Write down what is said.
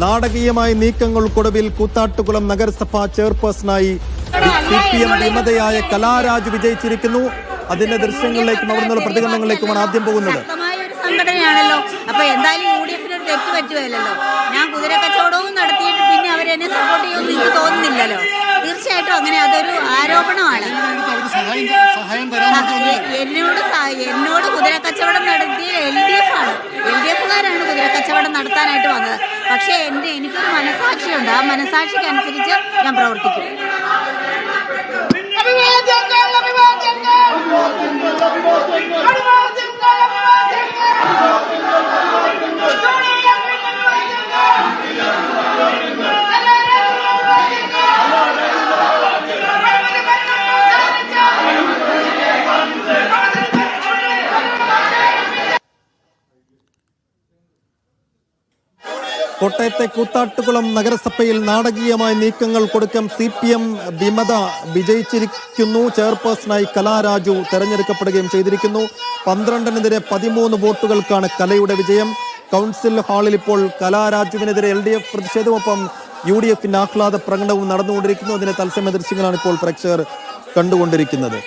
നാടകീയമായ നീക്കങ്ങൾക്കൊടുവിൽ കൂത്താട്ടുകുളം നഗരസഭാ ചെയർപേഴ്സണായി CPM വിമതയായ കലാരാജ് വിജയിച്ചിരിക്കുന്നു. അതിന്റെ ദൃശ്യങ്ങളിലേക്കും അവിടെ നിന്നുള്ള പ്രതികരണങ്ങളിലേക്കുമാണ് ആദ്യം പോകുന്നത്. സംഘടനയാണല്ലോ, അപ്പൊ എന്തായാലും UDF തെറ്റ് പറ്റുമല്ലോ. ഞാൻ കുതിര കച്ചവടവും നടത്തിയിട്ട് പിന്നെ അവരെന്നെ സപ്പോർട്ട് ചെയ്യുമെന്ന് എനിക്ക് തോന്നുന്നില്ലല്ലോ. തീർച്ചയായിട്ടും അങ്ങനെ അതൊരു ആരോപണമാണ്. എന്നോട് കുതിര കച്ചവടം നടത്തിയ LDF ആണ്. LDFകാരാണ് കുതിര കച്ചവടം നടത്താനായിട്ട് വന്നത്. പക്ഷെ എനിക്കൊരു മനസാക്ഷിയുണ്ട്. ആ മനസാക്ഷിക്ക് അനുസരിച്ച് ഞാൻ പ്രവർത്തിക്കും. കോട്ടയത്തെ കൂത്താട്ടുകുളം നഗരസഭയിൽ നാടകീയമായ നീക്കങ്ങൾ കൊടുക്കാൻ CPM വിമത വിജയിച്ചിരിക്കുന്നു. ചെയർപേഴ്സണായി കലാരാജു തെരഞ്ഞെടുക്കപ്പെടുകയും ചെയ്തിരിക്കുന്നു. 12-നെതിരെ 13 വോട്ടുകൾക്കാണ് കലയുടെ വിജയം. കൗൺസിൽ ഹാളിൽ ഇപ്പോൾ കലാരാജുവിനെതിരെ LDF പ്രതിഷേധമൊപ്പം UDFന്റെ ആഹ്ലാദ പ്രകടനവും നടന്നുകൊണ്ടിരിക്കുന്നു. അതിന്റെ തത്സമയ ദൃശ്യങ്ങളാണ് ഇപ്പോൾ പ്രേക്ഷകർ കണ്ടുകൊണ്ടിരിക്കുന്നത്.